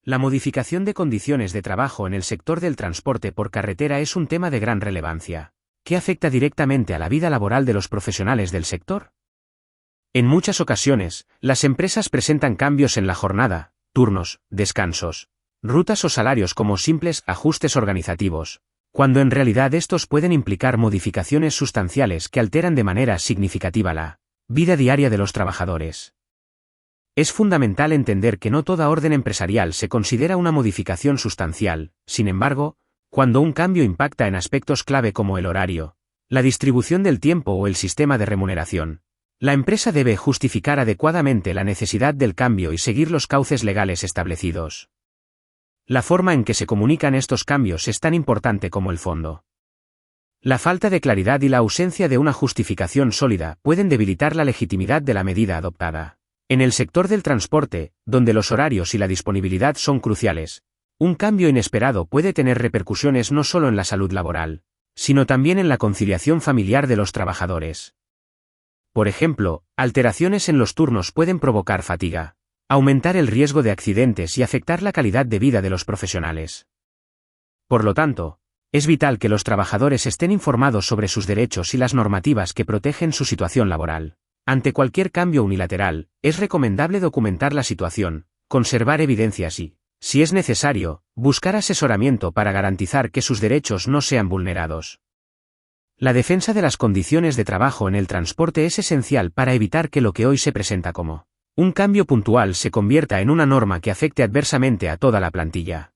La modificación de condiciones de trabajo en el sector del transporte por carretera es un tema de gran relevancia, que afecta directamente a la vida laboral de los profesionales del sector. En muchas ocasiones, las empresas presentan cambios en la jornada, turnos, descansos, rutas o salarios como simples ajustes organizativos, cuando en realidad estos pueden implicar modificaciones sustanciales que alteran de manera significativa la vida diaria de los trabajadores. Es fundamental entender que no toda orden empresarial se considera una modificación sustancial. Sin embargo, cuando un cambio impacta en aspectos clave como el horario, la distribución del tiempo o el sistema de remuneración, la empresa debe justificar adecuadamente la necesidad del cambio y seguir los cauces legales establecidos. La forma en que se comunican estos cambios es tan importante como el fondo. La falta de claridad y la ausencia de una justificación sólida pueden debilitar la legitimidad de la medida adoptada. En el sector del transporte, donde los horarios y la disponibilidad son cruciales, un cambio inesperado puede tener repercusiones no solo en la salud laboral, sino también en la conciliación familiar de los trabajadores. Por ejemplo, alteraciones en los turnos pueden provocar fatiga, aumentar el riesgo de accidentes y afectar la calidad de vida de los profesionales. Por lo tanto, es vital que los trabajadores estén informados sobre sus derechos y las normativas que protegen su situación laboral. Ante cualquier cambio unilateral, es recomendable documentar la situación, conservar evidencias y, si es necesario, buscar asesoramiento para garantizar que sus derechos no sean vulnerados. La defensa de las condiciones de trabajo en el transporte es esencial para evitar que lo que hoy se presenta como un cambio puntual se convierta en una norma que afecte adversamente a toda la plantilla.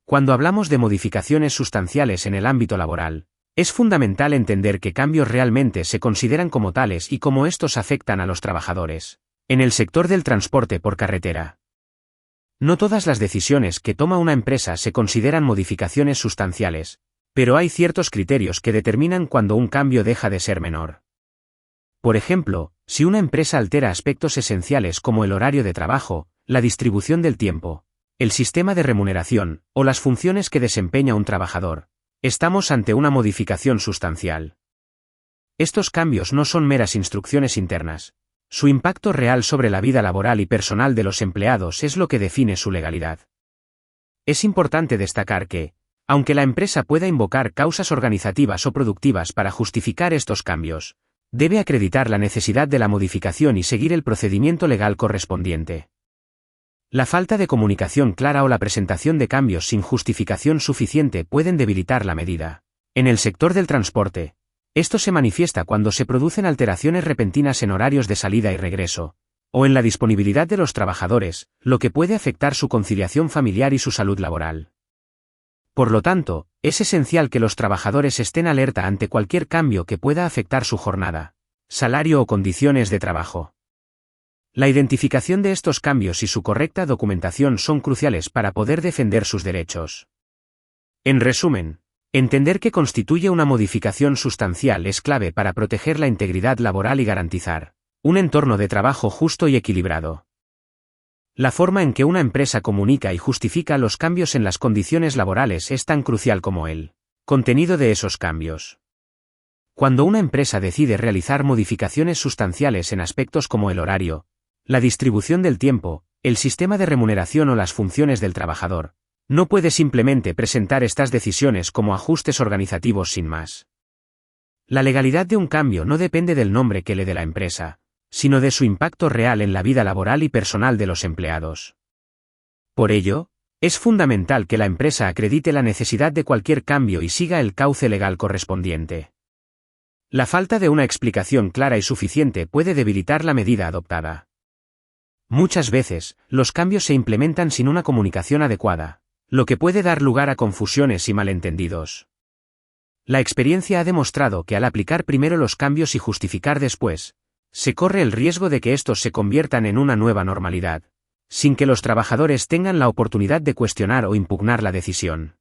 Cuando hablamos de modificaciones sustanciales en el ámbito laboral, es fundamental entender que cambios realmente se consideran como tales y cómo estos afectan a los trabajadores. En el sector del transporte por carretera, no todas las decisiones que toma una empresa se consideran modificaciones sustanciales, pero hay ciertos criterios que determinan cuando un cambio deja de ser menor. Por ejemplo, si una empresa altera aspectos esenciales como el horario de trabajo, la distribución del tiempo, el sistema de remuneración, o las funciones que desempeña un trabajador, estamos ante una modificación sustancial. Estos cambios no son meras instrucciones internas. Su impacto real sobre la vida laboral y personal de los empleados es lo que define su legalidad. Es importante destacar que, aunque la empresa pueda invocar causas organizativas o productivas para justificar estos cambios, debe acreditar la necesidad de la modificación y seguir el procedimiento legal correspondiente. La falta de comunicación clara o la presentación de cambios sin justificación suficiente pueden debilitar la medida. En el sector del transporte, esto se manifiesta cuando se producen alteraciones repentinas en horarios de salida y regreso, o en la disponibilidad de los trabajadores, lo que puede afectar su conciliación familiar y su salud laboral. Por lo tanto, es esencial que los trabajadores estén alerta ante cualquier cambio que pueda afectar su jornada, salario o condiciones de trabajo. La identificación de estos cambios y su correcta documentación son cruciales para poder defender sus derechos. En resumen, entender qué constituye una modificación sustancial es clave para proteger la integridad laboral y garantizar un entorno de trabajo justo y equilibrado. La forma en que una empresa comunica y justifica los cambios en las condiciones laborales es tan crucial como el contenido de esos cambios. Cuando una empresa decide realizar modificaciones sustanciales en aspectos como el horario, la distribución del tiempo, el sistema de remuneración o las funciones del trabajador, no puede simplemente presentar estas decisiones como ajustes organizativos sin más. La legalidad de un cambio no depende del nombre que le dé la empresa, sino de su impacto real en la vida laboral y personal de los empleados. Por ello, es fundamental que la empresa acredite la necesidad de cualquier cambio y siga el cauce legal correspondiente. La falta de una explicación clara y suficiente puede debilitar la medida adoptada. Muchas veces, los cambios se implementan sin una comunicación adecuada, lo que puede dar lugar a confusiones y malentendidos. La experiencia ha demostrado que al aplicar primero los cambios y justificar después, se corre el riesgo de que estos se conviertan en una nueva normalidad, sin que los trabajadores tengan la oportunidad de cuestionar o impugnar la decisión.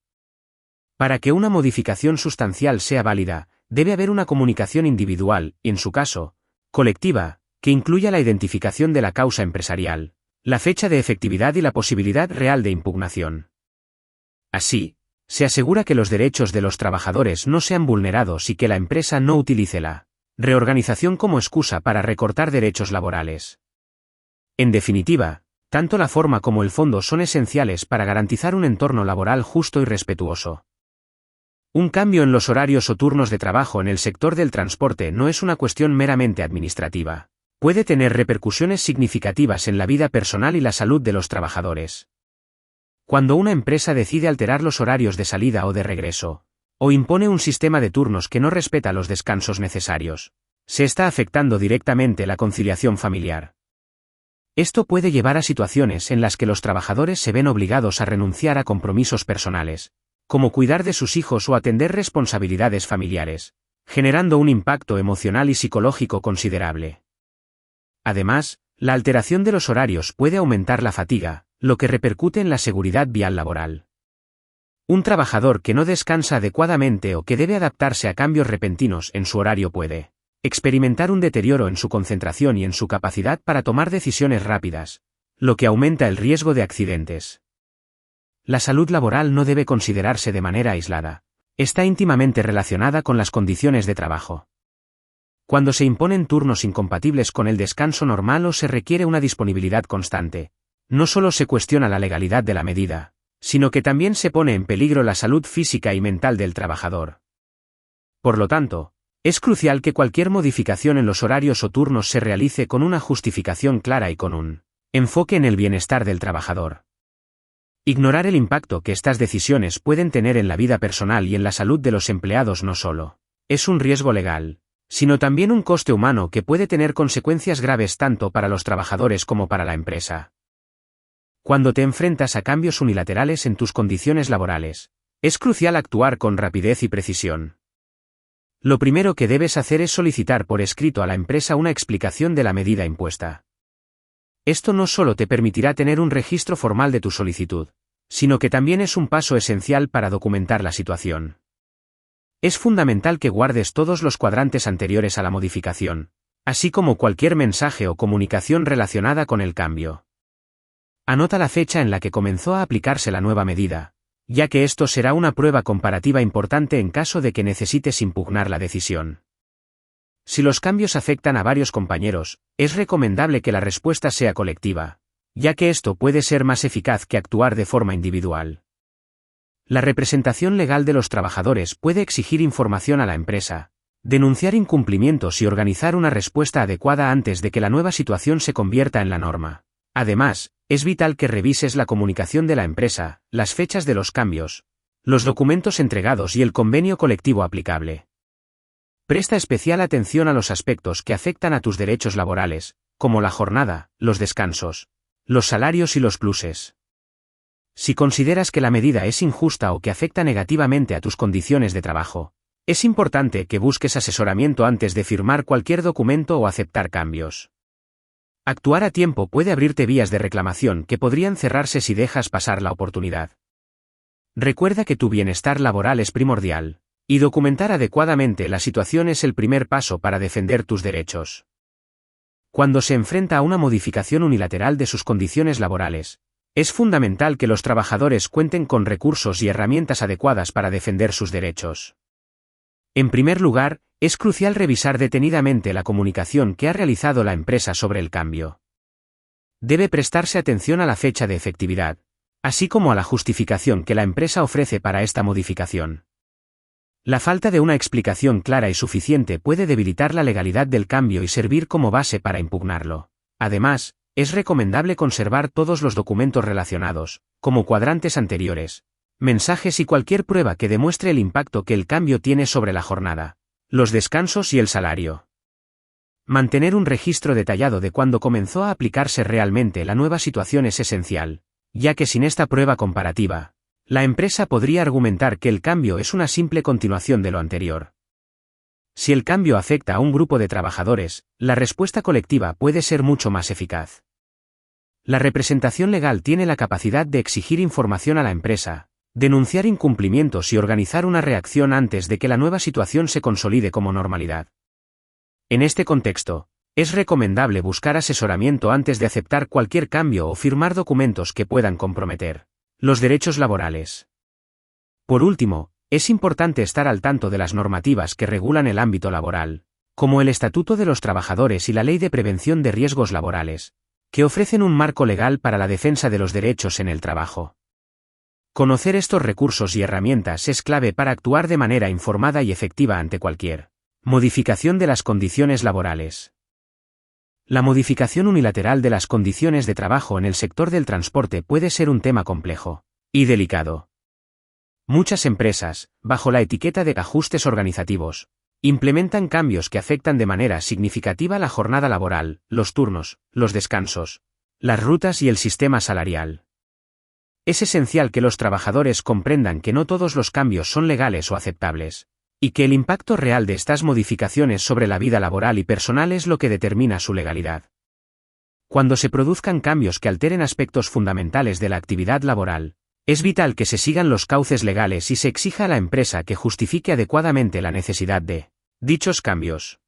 Para que una modificación sustancial sea válida, debe haber una comunicación individual, y en su caso, colectiva, que incluya la identificación de la causa empresarial, la fecha de efectividad y la posibilidad real de impugnación. Así, se asegura que los derechos de los trabajadores no sean vulnerados y que la empresa no utilice la reorganización como excusa para recortar derechos laborales. En definitiva, Tanto la forma como el fondo son esenciales para garantizar un entorno laboral justo y respetuoso. Un cambio en los horarios o turnos de trabajo en el sector del transporte no es una cuestión meramente administrativa. Puede tener repercusiones significativas en la vida personal y la salud de los trabajadores. Cuando una empresa decide alterar los horarios de salida o de regreso, o impone un sistema de turnos que no respeta los descansos necesarios, se está afectando directamente la conciliación familiar. Esto puede llevar a situaciones en las que los trabajadores se ven obligados a renunciar a compromisos personales, como cuidar de sus hijos o atender responsabilidades familiares, generando un impacto emocional y psicológico considerable. Además, la alteración de los horarios puede aumentar la fatiga, lo que repercute en la seguridad vial laboral. Un trabajador que no descansa adecuadamente o que debe adaptarse a cambios repentinos en su horario puede experimentar un deterioro en su concentración y en su capacidad para tomar decisiones rápidas, lo que aumenta el riesgo de accidentes. La salud laboral no debe considerarse de manera aislada. Está íntimamente relacionada con las condiciones de trabajo. Cuando se imponen turnos incompatibles con el descanso normal o se requiere una disponibilidad constante, no solo se cuestiona la legalidad de la medida, sino que también se pone en peligro la salud física y mental del trabajador. Por lo tanto, es crucial que cualquier modificación en los horarios o turnos se realice con una justificación clara y con un enfoque en el bienestar del trabajador. Ignorar el impacto que estas decisiones pueden tener en la vida personal y en la salud de los empleados no solo es un riesgo legal, sino también un coste humano que puede tener consecuencias graves tanto para los trabajadores como para la empresa. Cuando te enfrentas a cambios unilaterales en tus condiciones laborales, es crucial actuar con rapidez y precisión. Lo primero que debes hacer es solicitar por escrito a la empresa una explicación de la medida impuesta. Esto no solo te permitirá tener un registro formal de tu solicitud, sino que también es un paso esencial para documentar la situación. Es fundamental que guardes todos los cuadrantes anteriores a la modificación, así como cualquier mensaje o comunicación relacionada con el cambio. Anota la fecha en la que comenzó a aplicarse la nueva medida, ya que esto será una prueba comparativa importante en caso de que necesites impugnar la decisión. Si los cambios afectan a varios compañeros, es recomendable que la respuesta sea colectiva, ya que esto puede ser más eficaz que actuar de forma individual. La representación legal de los trabajadores puede exigir información a la empresa, denunciar incumplimientos y organizar una respuesta adecuada antes de que la nueva situación se convierta en la norma. Además, es vital que revises la comunicación de la empresa, las fechas de los cambios, los documentos entregados y el convenio colectivo aplicable. Presta especial atención a los aspectos que afectan a tus derechos laborales, como la jornada, los descansos, los salarios y los pluses. Si consideras que la medida es injusta o que afecta negativamente a tus condiciones de trabajo, es importante que busques asesoramiento antes de firmar cualquier documento o aceptar cambios. Actuar a tiempo puede abrirte vías de reclamación que podrían cerrarse si dejas pasar la oportunidad. Recuerda que tu bienestar laboral es primordial, y documentar adecuadamente la situación es el primer paso para defender tus derechos. Cuando se enfrenta a una modificación unilateral de sus condiciones laborales, es fundamental que los trabajadores cuenten con recursos y herramientas adecuadas para defender sus derechos. En primer lugar, es crucial revisar detenidamente la comunicación que ha realizado la empresa sobre el cambio. Debe prestarse atención a la fecha de efectividad, así como a la justificación que la empresa ofrece para esta modificación. La falta de una explicación clara y suficiente puede debilitar la legalidad del cambio y servir como base para impugnarlo. Además, es recomendable conservar todos los documentos relacionados, como cuadrantes anteriores, mensajes y cualquier prueba que demuestre el impacto que el cambio tiene sobre la jornada, los descansos y el salario. Mantener un registro detallado de cuándo comenzó a aplicarse realmente la nueva situación es esencial, ya que sin esta prueba comparativa, la empresa podría argumentar que el cambio es una simple continuación de lo anterior. Si el cambio afecta a un grupo de trabajadores, la respuesta colectiva puede ser mucho más eficaz. La representación legal tiene la capacidad de exigir información a la empresa, denunciar incumplimientos y organizar una reacción antes de que la nueva situación se consolide como normalidad. En este contexto, es recomendable buscar asesoramiento antes de aceptar cualquier cambio o firmar documentos que puedan comprometer los derechos laborales. Por último, es importante estar al tanto de las normativas que regulan el ámbito laboral, como el Estatuto de los Trabajadores y la Ley de Prevención de Riesgos Laborales, que ofrecen un marco legal para la defensa de los derechos en el trabajo. Conocer estos recursos y herramientas es clave para actuar de manera informada y efectiva ante cualquier modificación de las condiciones laborales. La modificación unilateral de las condiciones de trabajo en el sector del transporte puede ser un tema complejo y delicado. Muchas empresas, bajo la etiqueta de ajustes organizativos, implementan cambios que afectan de manera significativa la jornada laboral, los turnos, los descansos, las rutas y el sistema salarial. Es esencial que los trabajadores comprendan que no todos los cambios son legales o aceptables, y que el impacto real de estas modificaciones sobre la vida laboral y personal es lo que determina su legalidad. Cuando se produzcan cambios que alteren aspectos fundamentales de la actividad laboral, es vital que se sigan los cauces legales y se exija a la empresa que justifique adecuadamente la necesidad de dichos cambios.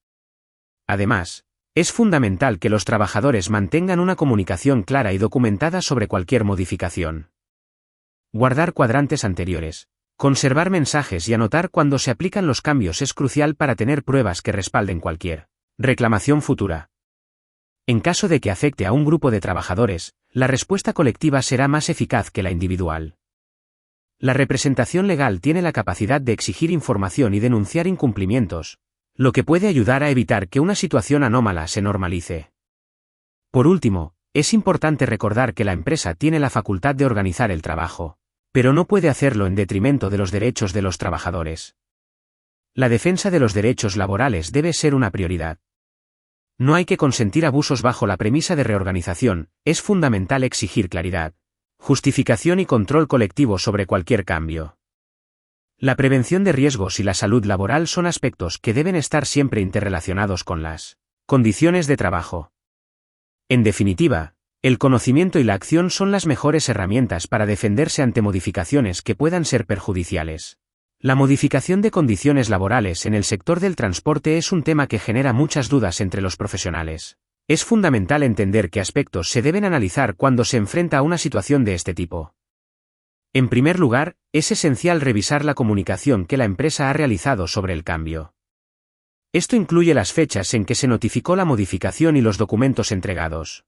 Además, es fundamental que los trabajadores mantengan una comunicación clara y documentada sobre cualquier modificación. Guardar cuadrantes anteriores, conservar mensajes y anotar cuando se aplican los cambios es crucial para tener pruebas que respalden cualquier reclamación futura. En caso de que afecte a un grupo de trabajadores, la respuesta colectiva será más eficaz que la individual. La representación legal tiene la capacidad de exigir información y denunciar incumplimientos, lo que puede ayudar a evitar que una situación anómala se normalice. Por último, es importante recordar que la empresa tiene la facultad de organizar el trabajo, pero no puede hacerlo en detrimento de los derechos de los trabajadores. La defensa de los derechos laborales debe ser una prioridad. No hay que consentir abusos bajo la premisa de reorganización, es fundamental exigir claridad, justificación y control colectivo sobre cualquier cambio. La prevención de riesgos y la salud laboral son aspectos que deben estar siempre interrelacionados con las condiciones de trabajo. En definitiva, el conocimiento y la acción son las mejores herramientas para defenderse ante modificaciones que puedan ser perjudiciales. La modificación de condiciones laborales en el sector del transporte es un tema que genera muchas dudas entre los profesionales. Es fundamental entender qué aspectos se deben analizar cuando se enfrenta a una situación de este tipo. En primer lugar, es esencial revisar la comunicación que la empresa ha realizado sobre el cambio. Esto incluye las fechas en que se notificó la modificación y los documentos entregados.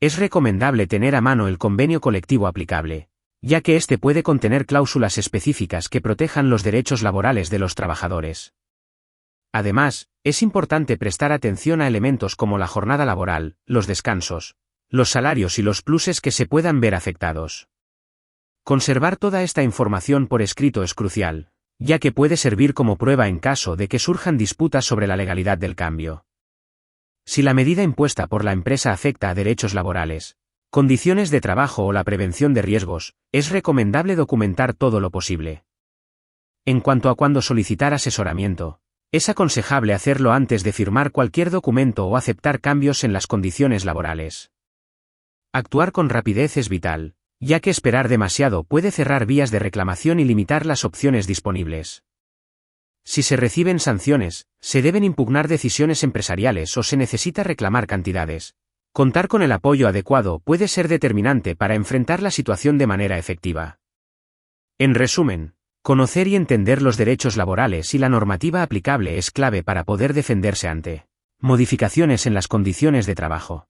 Es recomendable tener a mano el convenio colectivo aplicable, ya que este puede contener cláusulas específicas que protejan los derechos laborales de los trabajadores. Además, es importante prestar atención a elementos como la jornada laboral, los descansos, los salarios y los pluses que se puedan ver afectados. Conservar toda esta información por escrito es crucial, ya que puede servir como prueba en caso de que surjan disputas sobre la legalidad del cambio. Si la medida impuesta por la empresa afecta a derechos laborales, condiciones de trabajo o la prevención de riesgos, es recomendable documentar todo lo posible. En cuanto a cuándo solicitar asesoramiento, es aconsejable hacerlo antes de firmar cualquier documento o aceptar cambios en las condiciones laborales. Actuar con rapidez es vital, ya que esperar demasiado puede cerrar vías de reclamación y limitar las opciones disponibles. Si se reciben sanciones, se deben impugnar decisiones empresariales o se necesita reclamar cantidades. Contar con el apoyo adecuado puede ser determinante para enfrentar la situación de manera efectiva. En resumen, conocer y entender los derechos laborales y la normativa aplicable es clave para poder defenderse ante modificaciones en las condiciones de trabajo.